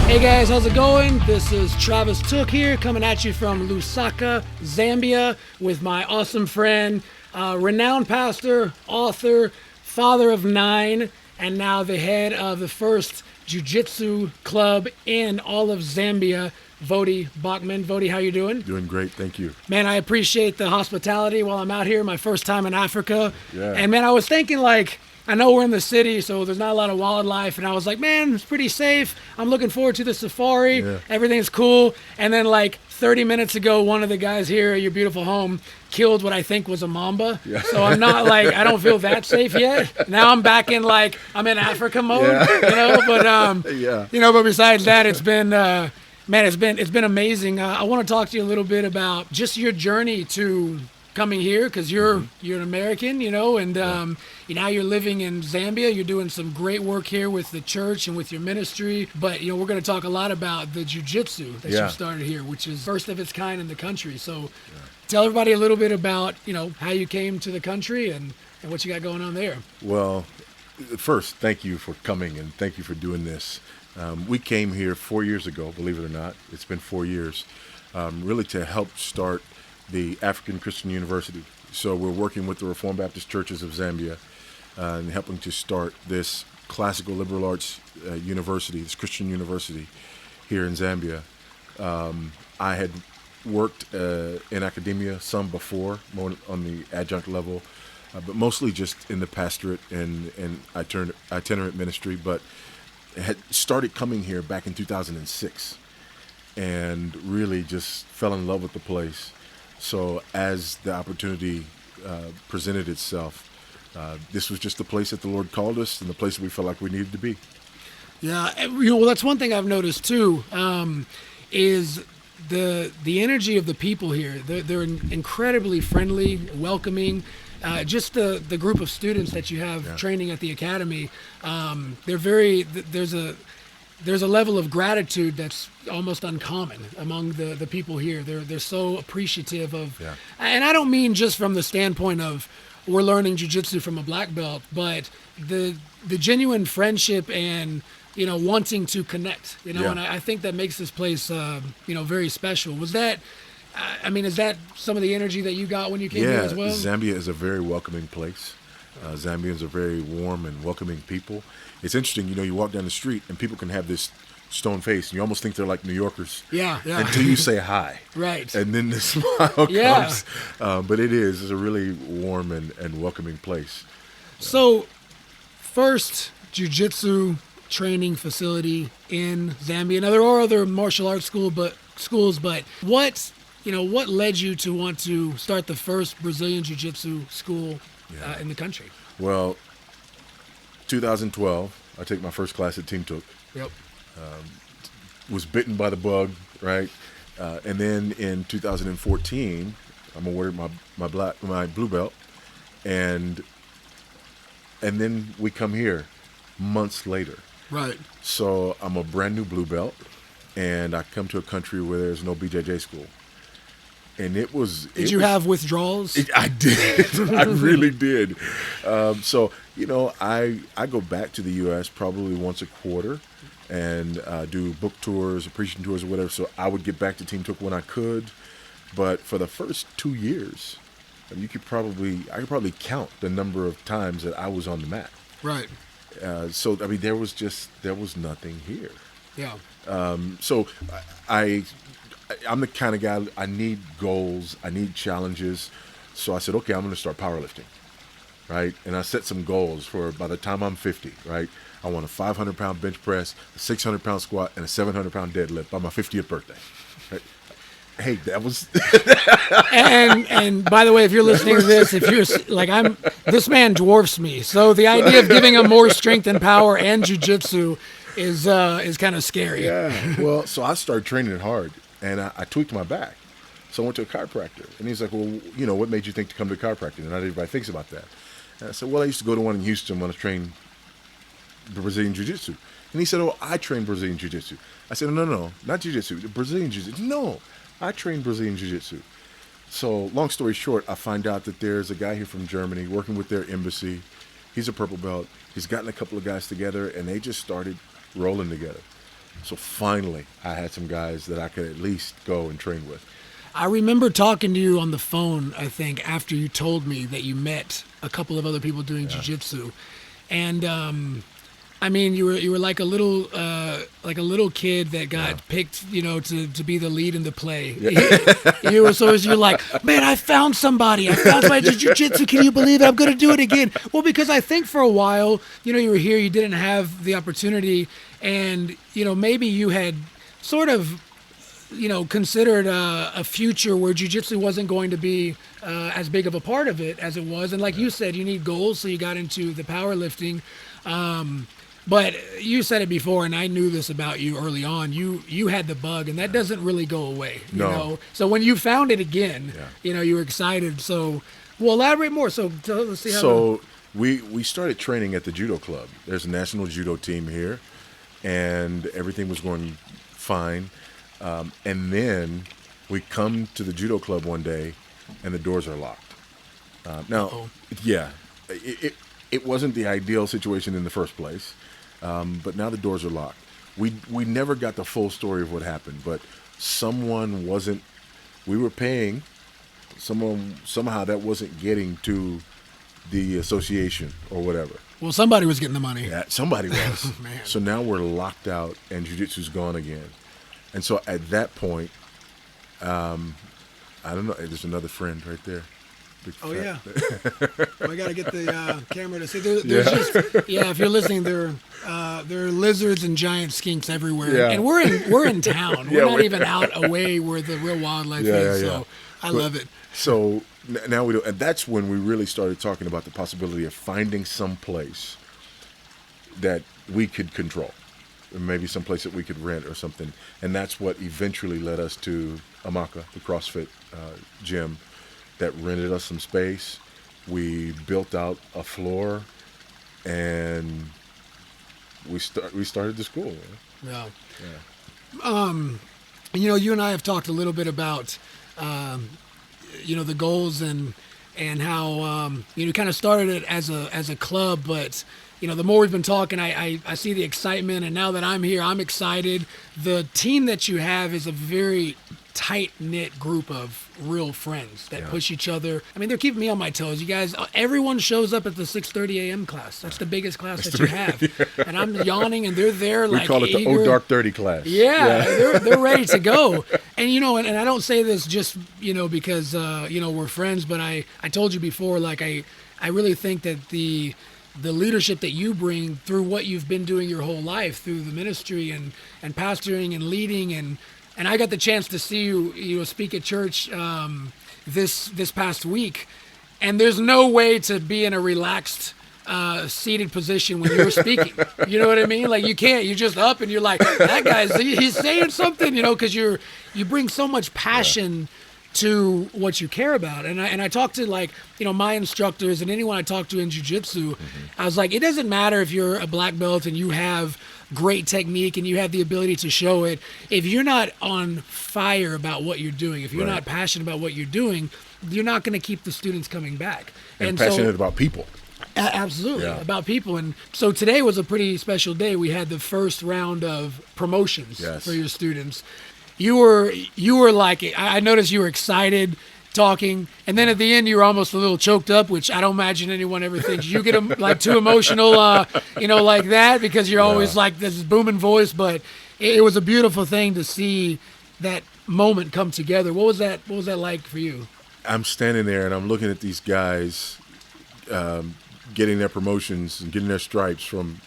Hey guys, how's it going? This is Travis Tooke here, coming at you from Lusaka, Zambia, with my awesome friend, renowned pastor, author, father of 9, and now the head of the first Jiu-Jitsu club in all of Zambia, Voddie Baucham. Voddie, how you doing? Doing great, thank you. Man, I appreciate the hospitality while I'm out here, my first time in Africa. Yeah. And man, I was thinking I know we're in the city, so there's not a lot of wildlife, and I was like, man, it's pretty safe. I'm looking forward to the safari. Yeah. Everything's cool. And then 30 minutes ago, one of the guys here at your beautiful home killed what I think was a mamba. Yeah. So I'm not I don't feel that safe yet. Now I'm back in I'm in Africa mode, Yeah. But besides that, it's been, man, it's been amazing. I want to talk to you a little bit about just your journey to coming here, because you're an American, and now you're living in Zambia. You're doing some great work here with the church and with your ministry. But we're going to talk a lot about the jiu-jitsu that you started here, which is first of its kind in the country. So tell everybody a little bit about how you came to the country and what you got going on there. Well, first, thank you for coming and thank you for doing this. We came here 4 years ago, believe it or not. It's been 4 years, really to help start the African Christian University. So we're working with the Reformed Baptist Churches of Zambia and helping to start this classical liberal arts university, this Christian university here in Zambia. I had worked in academia some before, more on the adjunct level, but mostly just in the pastorate and itinerant ministry, but had started coming here back in 2006 and really just fell in love with the place. So as the opportunity presented itself, this was just the place that the Lord called us and the place that we felt like we needed to be. Yeah, well, that's one thing I've noticed too, is the energy of the people here. They're incredibly friendly, welcoming. Just the group of students that you have training at the academy, there's a level of gratitude that's almost uncommon among the people here. They're so appreciative of, and I don't mean just from the standpoint of we're learning jiu-jitsu from a black belt, but the genuine friendship and wanting to connect. And I think that makes this place very special. Was that? Is that some of the energy that you got when you came here as well? Zambia is a very welcoming place. Zambians are very warm and welcoming people. It's interesting, you walk down the street and people can have this stone face, and you almost think they're like New Yorkers. Yeah. Until you say hi. Right. And then the smile comes. But it's a really warm and welcoming place. So, first jiu-jitsu training facility in Zambia. Now, there are other martial arts schools, but what led you to want to start the first Brazilian Jiu-Jitsu school in the country? Well, 2012, I take my first class at Team Tooke. Yep. Was bitten by the bug, right? And then in 2014, I'm awarded my blue belt, and then we come here months later. Right. So I'm a brand new blue belt, and I come to a country where there's no BJJ school. And it was... Did you have withdrawals? I did. I really did. So, I go back to the U.S. probably once a quarter and do book tours, preaching tours, or whatever. So I would get back to Team Tooke when I could. But for the first 2 years, I could probably count the number of times that I was on the mat. Right. So, there was nothing here. Yeah. So I'm the kind of guy, I need goals, I need challenges. So I said, okay, I'm going to start powerlifting, right? And I set some goals for by the time I'm 50, right? I want a 500-pound bench press, a 600-pound squat, and a 700-pound deadlift by my 50th birthday. Right? Hey, that was... and by the way, if you're listening to this, if you're this man dwarfs me. So the idea of giving him more strength and power and jiu-jitsu is kind of scary. Yeah. Well, so I started training it hard. And I tweaked my back. So I went to a chiropractor. And he's like, well, what made you think to come to a chiropractor? And not everybody thinks about that. And I said, well, I used to go to one in Houston when I trained Brazilian Jiu-Jitsu. And he said, oh, I train Brazilian Jiu-Jitsu. I said, no, not Jiu-Jitsu, Brazilian Jiu-Jitsu. No, I train Brazilian Jiu-Jitsu. So long story short, I find out that there's a guy here from Germany working with their embassy. He's a purple belt. He's gotten a couple of guys together, and they just started rolling together. So finally, I had some guys that I could at least go and train with. I remember talking to you on the phone, I think, after you told me that you met a couple of other people doing jiu-jitsu. And I mean, you were like a little kid that got picked, to be the lead in the play. You're like, man, I found somebody. I found somebody to jiu-jitsu. Can you believe it? I'm going to do it again. Well, because I think for a while, you were here, you didn't have the opportunity, and maybe you had sort of considered a future where jiu-jitsu wasn't going to be as big of a part of it as it was. And like you said, you need goals, so you got into the powerlifting. But you said it before, and I knew this about you early on. You had the bug, and that doesn't really go away. No. So when you found it again, you were excited. So, well, elaborate more. So let's see how. So we started training at the judo club. There's a national judo team here, and everything was going fine. And then we come to the judo club one day, and the doors are locked. It wasn't the ideal situation in the first place, but now the doors are locked. We never got the full story of what happened, but someone wasn't. We were paying someone somehow that wasn't getting to the association or whatever. Well, somebody was getting the money. Yeah, somebody was. Man. So now we're locked out, and jiu-jitsu's gone again. And so at that point, I don't know. There's another friend right there. Oh, yeah. Well, I got to get the camera to see. There's if you're listening, there are lizards and giant skinks everywhere. Yeah. And we're in town. We're not even out away where the real wildlife is. So I love it. So now we do. And that's when we really started talking about the possibility of finding some place that we could control. Maybe some place that we could rent or something. And that's what eventually led us to Amaka, the CrossFit gym, that rented us some space. We built out a floor, and we started the school. Yeah. You and I have talked a little bit about, the goals and how you kind of started it as a club, but the more we've been talking, I see the excitement, and now that I'm here, I'm excited. The team that you have is a very tight-knit group of real friends that push each other. I mean, they're keeping me on my toes. You guys, everyone shows up at the 6:30 a.m. class. That's the biggest class that you have. And I'm yawning, and they're there like we call it the eager. O Dark 30 class. Yeah. They're ready to go. And, and I don't say this just, because, we're friends, but I told you before, like, I really think that the leadership that you bring through what you've been doing your whole life, through the ministry and pastoring and leading, and I got the chance to see you speak at church this past week, and there's no way to be in a relaxed seated position when you're speaking. You know what I mean? Like, you can't. You're just up and you're like, that guy's he's saying something, because you bring so much passion to what you care about. And I talked to, like, my instructors and anyone I talk to in jiu-jitsu. I was like, it doesn't matter if you're a black belt and you have great technique and you have the ability to show it. If you're not on fire about what you're doing, if you're not passionate about what you're doing, you're not going to keep the students coming back. And passionate about people. Absolutely, about people. And so today was a pretty special day. We had the first round of promotions for your students. You were like, I noticed you were excited talking, and then at the end you were almost a little choked up, which I don't imagine anyone ever thinks. You get like too emotional, like that, because you're always like this booming voice. But it was a beautiful thing to see that moment come together. What was that like for you? I'm standing there and I'm looking at these guys getting their promotions and getting their stripes from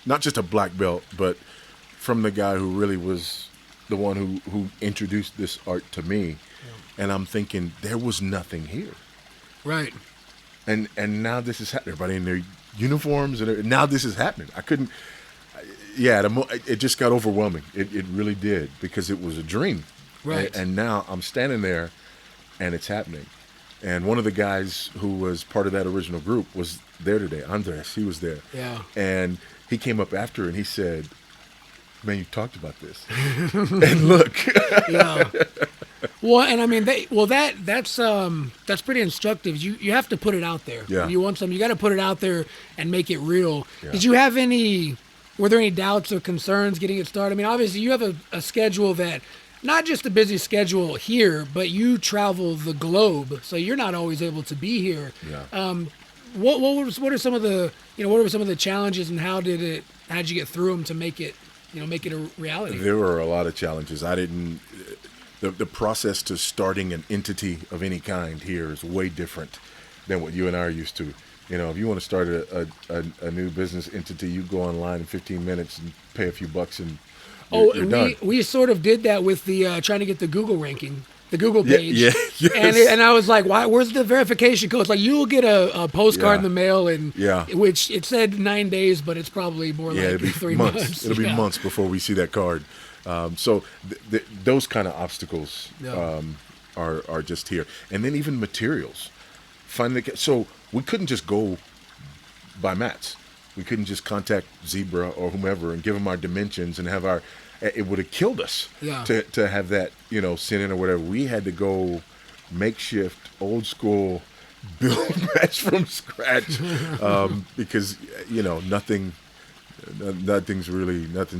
not just a black belt, but from the guy who really was the one who introduced this art to me. And I'm thinking, there was nothing here. Right. And now this is happening. Everybody in their uniforms, and now this is happening. I couldn't, it just got overwhelming. It really did, because it was a dream. Right. And now I'm standing there, and it's happening. And one of the guys who was part of that original group was there today, Andres. He was there. Yeah. And he came up after and he said, man, you talked about this. And look. Yeah. Well, and I mean, that's pretty instructive. You have to put it out there. Yeah. When you want something, you got to put it out there and make it real. Yeah. Did you have any were there any doubts or concerns getting it started? I mean, obviously you have a schedule that, not just a busy schedule here, but you travel the globe, so you're not always able to be here. Yeah. What are some of the, what were some of the challenges, and how'd you get through them to make it a reality? There were a lot of challenges. The process to starting an entity of any kind here is way different than what you and I are used to. If you want to start a new business entity, you go online in 15 minutes and pay a few bucks and you're done. We sort of did that with the trying to get the Google ranking, the Google page. Yeah, yes. And I was like, why? Where's the verification code? It's like, you'll get a postcard in the mail, and which it said 9 days, but it's probably more like it'll be 3 months. It'll be months before we see that card. So those kind of obstacles are just here. And then even materials. So we couldn't just go buy mats. We couldn't just contact Zebra or whomever and give them our dimensions and have it would have killed us to have that, sent in or whatever. We had to go makeshift, old school, build mats from scratch because, nothing's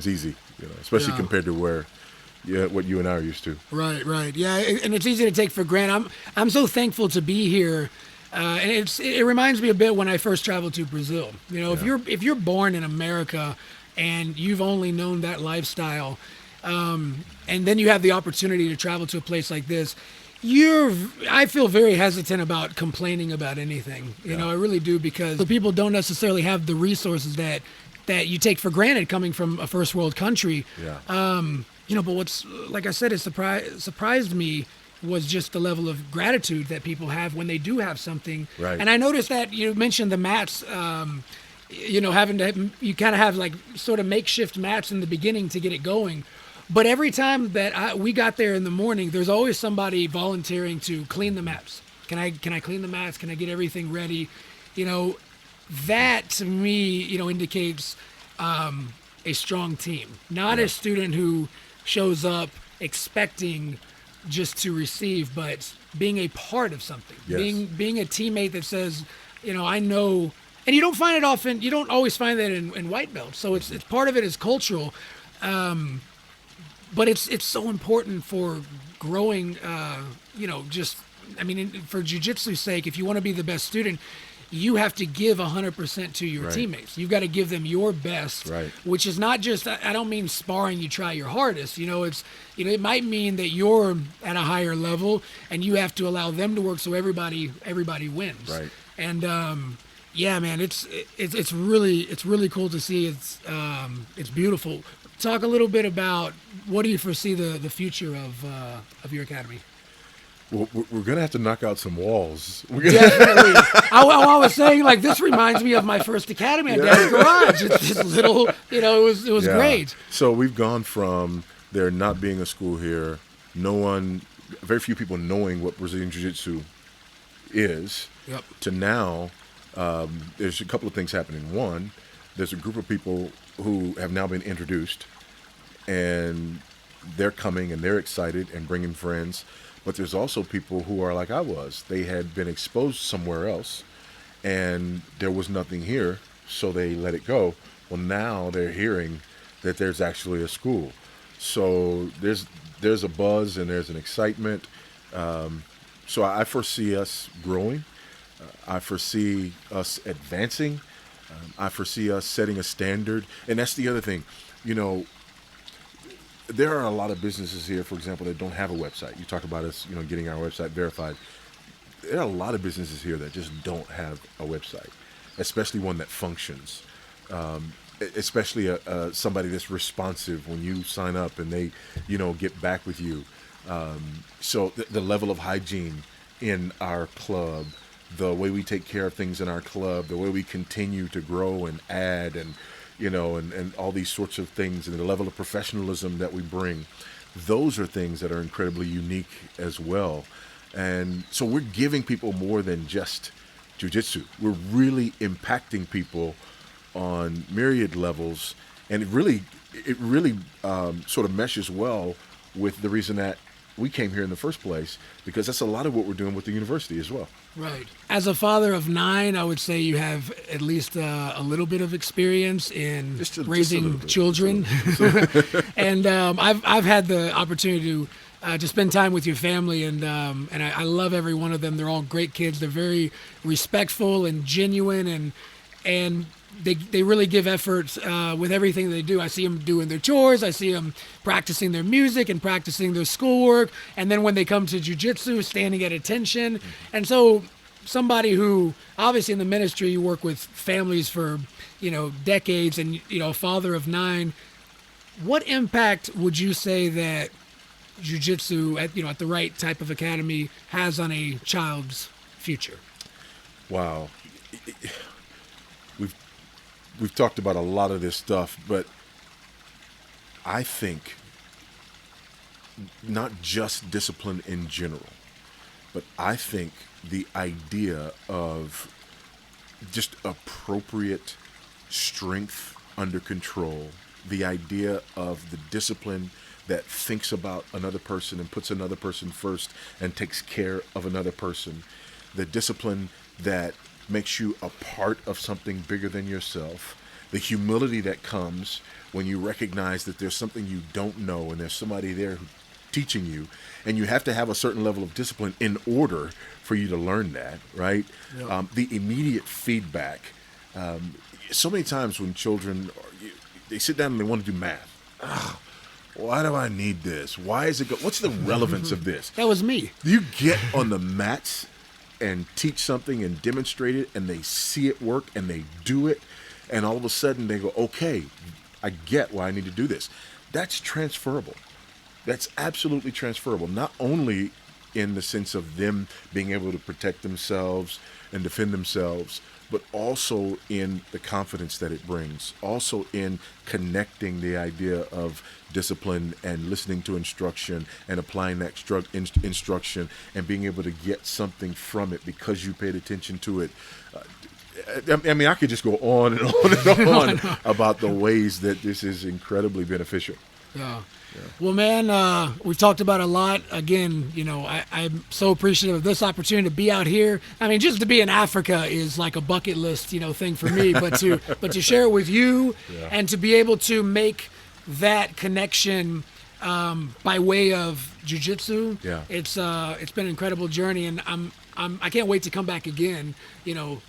easy, especially compared to what you and I are used to. Right. Yeah, and it's easy to take for granted. I'm so thankful to be here. And it reminds me a bit when I first traveled to Brazil. If you're born in America and you've only known that lifestyle, and then you have the opportunity to travel to a place like this, I feel very hesitant about complaining about anything. I really do, because the people don't necessarily have the resources that you take for granted coming from a first world country. But what's, like I said, it surprised me was just the level of gratitude that people have when they do have something. Right. And I noticed that you mentioned the mats, you kind of have like sort of makeshift mats in the beginning to get it going. But every time that we got there in the morning, there's always somebody volunteering to clean the mats. Can I clean the mats? Can I get everything ready? That to me, indicates a strong team, not a student who shows up expecting just to receive, but being a part of something, being a teammate that says, I know. And you don't find it often. You don't always find that in white belts. So it's part of it is cultural, but it's so important for growing. For jiu-jitsu's sake, if you want to be the best student, you have to give 100% to your teammates. You've got to give them your best, which is not just, I don't mean sparring, you try your hardest. It might mean that you're at a higher level and you have to allow them to work so everybody wins. Right. And man, it's really cool to see. It's beautiful. Talk a little bit about, what do you foresee the future of your academy? Well, we're going to have to knock out some walls. Definitely. I was saying, like, this reminds me of my first academy at Dad's Garage. It's just little, it was great. So we've gone from there not being a school here, very few people knowing what Brazilian Jiu-Jitsu is, to now there's a couple of things happening. One, there's a group of people who have now been introduced, and they're coming and they're excited and bringing friends. But there's also people who are like I was. They had been exposed somewhere else, and there was nothing here, so they let it go. Well, now they're hearing that there's actually a school. So there's a buzz and there's an excitement. So I foresee us growing. I foresee us advancing. I foresee us setting a standard. And that's the other thing. There are a lot of businesses here, for example, that don't have a website. You talk about us, getting our website verified. There are a lot of businesses here that just don't have a website, especially one that functions. Especially somebody that's responsive when you sign up and they, get back with you. So the level of hygiene in our club, the way we take care of things in our club, the way we continue to grow and add and all these sorts of things, and the level of professionalism that we bring, those are things that are incredibly unique as well. And so we're giving people more than just jiu-jitsu. We're really impacting people on myriad levels, and it really sort of meshes well with the reason that we came here in the first place because that's a lot of what we're doing with the university as well. Right. As a father of 9, I would say you have at least a little bit of experience in raising children. And I've had the opportunity to spend time with your family, and I love every one of them. They're all great kids. They're very respectful and genuine, and they really give effort with everything they do. I see them doing their chores. I see them practicing their music and practicing their schoolwork. And then when they come to jiu-jitsu, standing at attention. And so somebody who, obviously in the ministry, you work with families for, decades, and, a father of 9, what impact would you say that jiu-jitsu at the right type of academy has on a child's future? Wow. We've talked about a lot of this stuff, but I think not just discipline in general, but I think the idea of just appropriate strength under control, the idea of the discipline that thinks about another person and puts another person first and takes care of another person, the discipline that makes you a part of something bigger than yourself, the humility that comes when you recognize that there's something you don't know and there's somebody there teaching you, and you have to have a certain level of discipline in order for you to learn that, right? Yep. The immediate feedback. So many times when children, they sit down and they want to do math. Why do I need this? Why is it what's the relevance of this? That was me. You get on the mats and teach something and demonstrate it, and they see it work and they do it, and all of a sudden they go, okay, I get why I need to do this. That's transferable. That's absolutely transferable, not only in the sense of them being able to protect themselves and defend themselves, but also in the confidence that it brings, also in connecting the idea of discipline and listening to instruction and applying that instruction and being able to get something from it because you paid attention to it. I mean, I could just go on and on and on about the ways that this is incredibly beneficial. Yeah. Well, man, we've talked about a lot. Again, I'm so appreciative of this opportunity to be out here. I mean, just to be in Africa is like a bucket list, thing for me. But to share it with you and to be able to make that connection by way of jiu-jitsu, it's been an incredible journey, and I can't wait to come back again,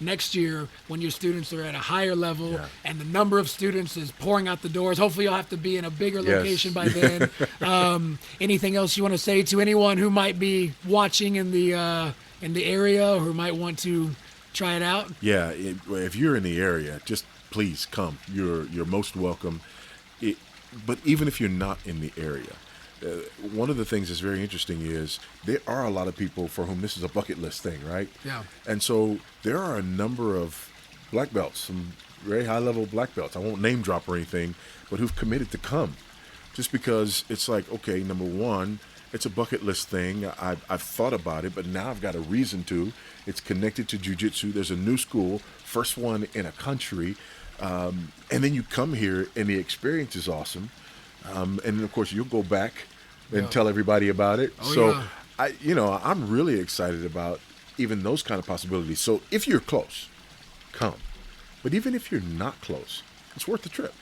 next year when your students are at a higher level and the number of students is pouring out the doors. Hopefully you'll have to be in a bigger location by then. Anything else you want to say to anyone who might be watching in the area or who might want to try it out? Yeah, if you're in the area, just please come. You're most welcome. But even if you're not in the area, one of the things that's very interesting is there are a lot of people for whom this is a bucket list thing, right? Yeah. And so there are a number of black belts, some very high-level black belts. I won't name drop or anything, but who've committed to come just because it's like, okay, number one, it's a bucket list thing. I've thought about it, but now I've got a reason to. It's connected to jiu-jitsu. There's a new school, first one in a country. And then you come here and the experience is awesome. And then of course you'll go back and tell everybody about it. I'm really excited about even those kind of possibilities. So if you're close, come. But even if you're not close, it's worth the trip.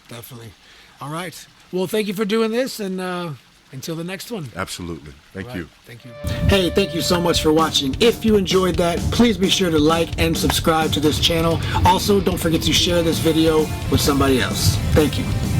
Definitely. All right. Well, thank you for doing this, and until the next one. Absolutely. Thank you. Thank you. Hey, thank you so much for watching. If you enjoyed that, please be sure to like and subscribe to this channel. Also, don't forget to share this video with somebody else. Thank you.